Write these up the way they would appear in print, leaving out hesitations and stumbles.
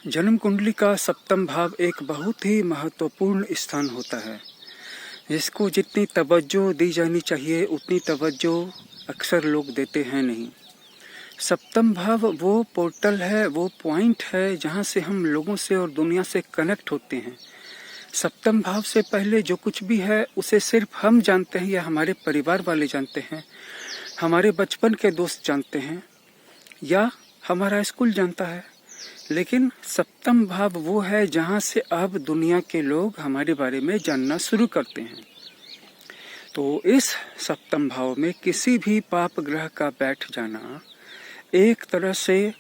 जन्म कुंडली का सप्तम भाव एक बहुत ही महत्वपूर्ण स्थान होता है, जिसको जितनी तवज्जो दी जानी चाहिए उतनी तवज्जो अक्सर लोग देते हैं नहीं। सप्तम भाव वो पोर्टल है, वो पॉइंट है जहाँ से हम लोगों से और दुनिया से कनेक्ट होते हैं। सप्तम भाव से पहले जो कुछ भी है उसे सिर्फ हम जानते हैं या हमारे परिवार वाले जानते हैं, हमारे बचपन के दोस्त जानते हैं या हमारा स्कूल जानता है। लेकिन सप्तम भाव वो है जहाँ से अब दुनिया के लोग हमारे बारे में जानना शुरू करते हैं। तो इस सप्तम भाव में किसी भी पाप ग्रह का बैठ जाना एक तरह से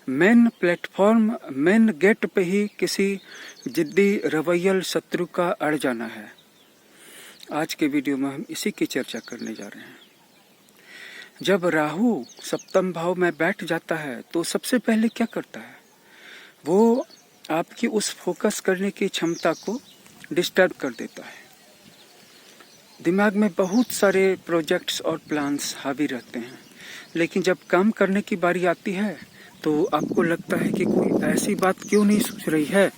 मेन प्लेटफॉर्म, मेन गेट पे ही किसी जिद्दी रवैयल शत्रु का अड़ जाना है। आज के वीडियो में हम इसी की चर्चा करने जा रहे हैं। जब राहु सप्तम भाव में बैठ जाता है तो सबसे पहले क्या करता है, वो आपकी उस फोकस करने की क्षमता को डिस्टर्ब कर देता है। दिमाग में बहुत सारे प्रोजेक्ट्स और प्लान्स हावी रहते हैं, लेकिन जब काम करने की बारी आती है तो आपको लगता है कि कोई ऐसी बात क्यों नहीं सोच रही है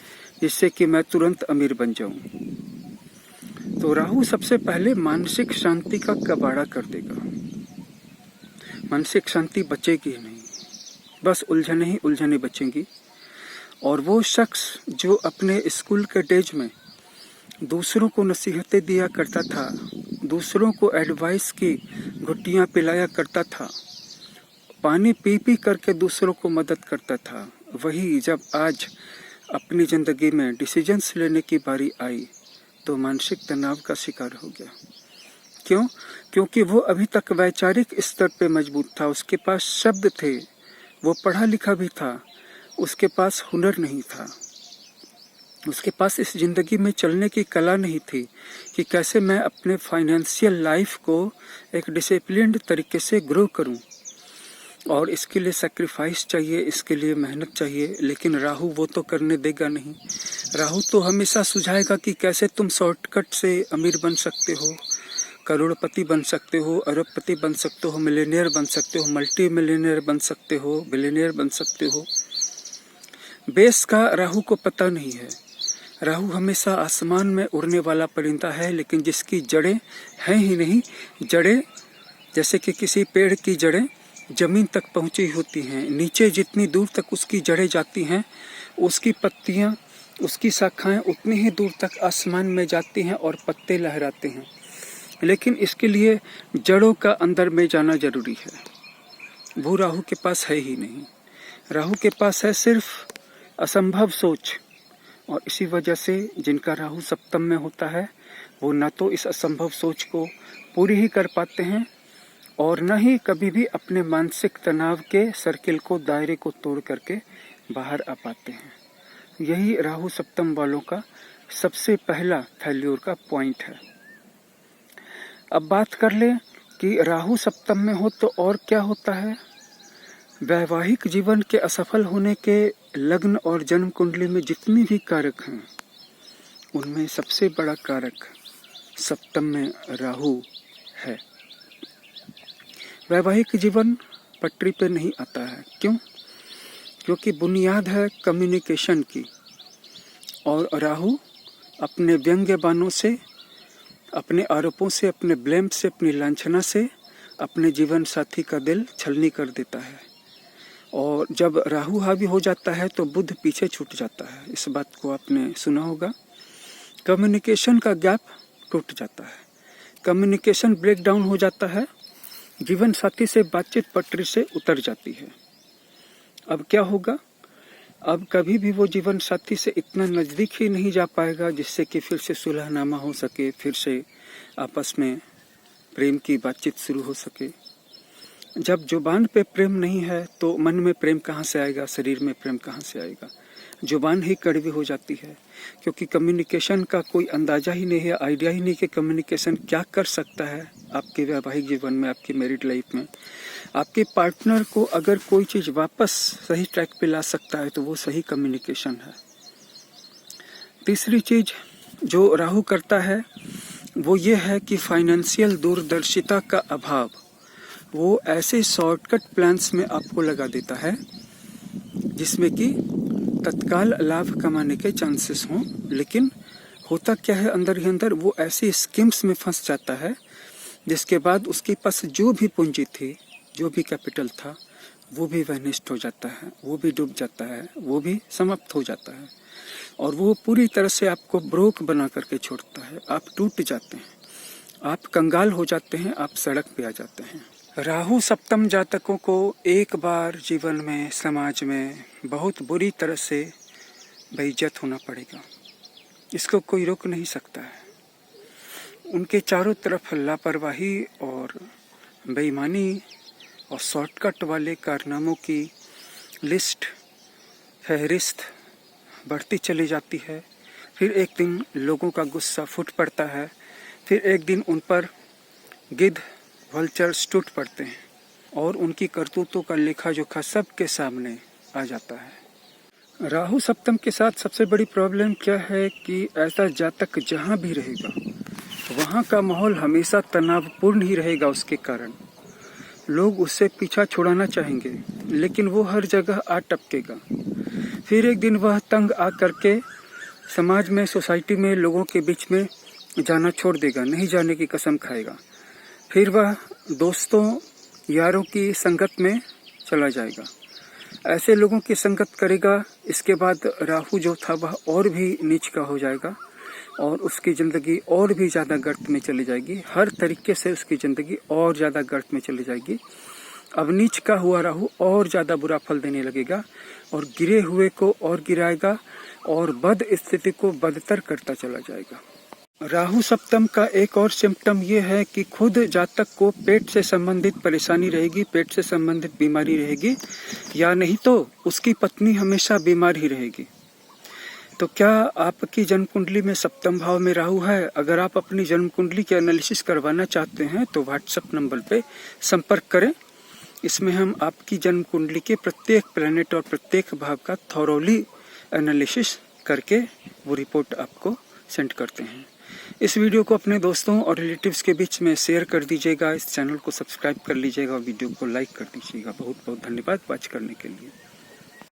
जिससे कि मैं तुरंत अमीर बन जाऊं। तो राहु सबसे पहले मानसिक शांति का कबाड़ा कर देगा। मानसिक शांति बचेगी नहीं, बस उलझने ही उलझने बचेंगी। और वो शख्स जो अपने स्कूल के डेज में दूसरों को नसीहतें दिया करता था, दूसरों को एडवाइस की घुट्टियां पिलाया करता था, पानी पी पी करके दूसरों को मदद करता था, वही जब आज अपनी ज़िंदगी में डिसीजंस लेने की बारी आई तो मानसिक तनाव का शिकार हो गया। क्यों? क्योंकि वो अभी तक वैचारिक स्तर पे मजबूत था, उसके पास शब्द थे, वो पढ़ा लिखा भी था, उसके पास हुनर नहीं था, उसके पास इस जिंदगी में चलने की कला नहीं थी कि कैसे मैं अपने फाइनेंशियल लाइफ को एक डिसिप्लिन्ड तरीके से ग्रो करूं। और इसके लिए सैक्रिफाइस चाहिए, इसके लिए मेहनत चाहिए। लेकिन राहु वो तो करने देगा नहीं। राहु तो हमेशा सुझाएगा कि कैसे तुम शॉर्टकट से अमीर बन सकते हो, करोड़पति बन सकते हो, अरबपति बन सकते हो, मिलियनियर बन सकते हो, मल्टी मिलियनियर बन सकते हो, बिलियनियर बन सकते हो। बेस का राहु को पता नहीं है। राहु हमेशा आसमान में उड़ने वाला परिंदा है, लेकिन जिसकी जड़ें हैं ही नहीं। जड़ें जैसे कि किसी पेड़ की जड़ें जमीन तक पहुंची होती हैं, नीचे जितनी दूर तक उसकी जड़ें जाती हैं, उसकी पत्तियां, उसकी शाखाएं उतनी ही दूर तक आसमान में जाती हैं और पत्ते लहराते हैं। लेकिन इसके लिए जड़ों का अंदर में जाना जरूरी है। वो राहु के पास है ही नहीं। राहु के पास है सिर्फ असंभव सोच। और इसी वजह से जिनका राहु सप्तम में होता है वो न तो इस असंभव सोच को पूरी ही कर पाते हैं और न ही कभी भी अपने मानसिक तनाव के सर्किल को, दायरे को तोड़ करके बाहर आ पाते हैं। यही राहु सप्तम वालों का सबसे पहला फेल्योर का पॉइंट है। अब बात कर ले कि राहु सप्तम में हो तो और क्या होता है। वैवाहिक जीवन के असफल होने के लग्न और जन्म कुंडली में जितनी भी कारक हैं उनमें सबसे बड़ा कारक सप्तम में राहु है। वैवाहिक जीवन पटरी पे नहीं आता है। क्यों? क्योंकि बुनियाद है कम्युनिकेशन की, और राहु अपने व्यंग्य बाणों से, अपने आरोपों से, अपने ब्लेम से, अपनी लांछना से अपने जीवन साथी का दिल छलनी कर देता है। और जब राहु हावी हो जाता है तो बुध पीछे छूट जाता है। इस बात को आपने सुना होगा। कम्युनिकेशन का गैप टूट जाता है, कम्युनिकेशन ब्रेक डाउन हो जाता है, जीवन साथी से बातचीत पटरी से उतर जाती है। अब क्या होगा? अब कभी भी वो जीवन साथी से इतना नज़दीक ही नहीं जा पाएगा जिससे कि फिर से सुलहनामा हो सके, फिर से आपस में प्रेम की बातचीत शुरू हो सके। जब जुबान पे प्रेम नहीं है तो मन में प्रेम कहाँ से आएगा, शरीर में प्रेम कहाँ से आएगा। जुबान ही कड़वी हो जाती है, क्योंकि कम्युनिकेशन का कोई अंदाजा ही नहीं है, आइडिया ही नहीं कि कम्युनिकेशन क्या कर सकता है आपके वैवाहिक जीवन में, आपकी मैरिड लाइफ में। आपके पार्टनर को अगर कोई चीज़ वापस सही ट्रैक पे ला सकता है तो वो सही कम्युनिकेशन है। तीसरी चीज़ जो राहु करता है वो ये है कि फाइनेंशियल दूरदर्शिता का अभाव वो ऐसे शॉर्टकट प्लान्स में आपको लगा देता है जिसमें कि तत्काल लाभ कमाने के चांसेस हों, लेकिन होता क्या है अंदर ही अंदर वो ऐसी स्कीम्स में फंस जाता है जिसके बाद उसके पास जो भी पूंजी थी, जो भी कैपिटल था, वो भी वेनिस्ट हो जाता है, वो भी डूब जाता है, वो भी समाप्त हो जाता है और वो पूरी तरह से आपको ब्रोक बना करके छोड़ता है। आप टूट जाते हैं, आप कंगाल हो जाते हैं, आप सड़क पे आ जाते हैं। राहु सप्तम जातकों को एक बार जीवन में, समाज में बहुत बुरी तरह से बेइज्जत होना पड़ेगा। इसको कोई रोक नहीं सकता है। उनके चारों तरफ लापरवाही और बेईमानी और शॉर्टकट वाले कारनामों की लिस्ट, फहरिस्त बढ़ती चली जाती है। फिर एक दिन लोगों का गुस्सा फूट पड़ता है, फिर एक दिन उन पर गिद्ध, वल्चर्स टूट पड़ते हैं और उनकी करतूतों का लेखा जोखा सबके सामने आ जाता है। राहु सप्तम के साथ सबसे बड़ी प्रॉब्लम क्या है कि ऐसा जातक जहाँ भी रहेगा वहाँ का माहौल हमेशा तनावपूर्ण ही रहेगा। उसके कारण लोग उससे पीछा छुड़ाना चाहेंगे, लेकिन वो हर जगह आ टपकेगा। फिर एक दिन वह तंग आ करके समाज में, सोसाइटी में, लोगों के बीच में जाना छोड़ देगा, नहीं जाने की कसम खाएगा। फिर वह दोस्तों, यारों की संगत में चला जाएगा, ऐसे लोगों की संगत करेगा। इसके बाद राहु जो था वह और भी नीच का हो जाएगा और उसकी ज़िंदगी और भी ज़्यादा गर्त में चली जाएगी। हर तरीके से उसकी ज़िंदगी और ज़्यादा गर्त में चली जाएगी। अब नीच का हुआ राहु और ज़्यादा बुरा फल देने लगेगा और गिरे हुए को और गिराएगा और बद स्थिति को बदतर करता चला जाएगा। राहु सप्तम का एक और सिम्टम ये है कि खुद जातक को पेट से संबंधित परेशानी रहेगी, पेट से संबंधित बीमारी रहेगी, या नहीं तो उसकी पत्नी हमेशा बीमार ही रहेगी। तो क्या आपकी जन्म कुंडली में सप्तम भाव में राहु है? अगर आप अपनी जन्म कुंडली की एनालिसिस करवाना चाहते हैं तो व्हाट्सएप नंबर पे संपर्क करें। इसमें हम आपकी जन्म कुंडली के प्रत्येक प्लैनेट और प्रत्येक भाव का थॉरोली एनालिसिस करके वो रिपोर्ट आपको सेंड करते हैं। इस वीडियो को अपने दोस्तों और रिलेटिव्स के बीच में शेयर कर दीजिएगा। इस चैनल को सब्सक्राइब कर लीजिएगा और वीडियो को लाइक कर दीजिएगा। बहुत बहुत धन्यवाद वॉच करने के लिए।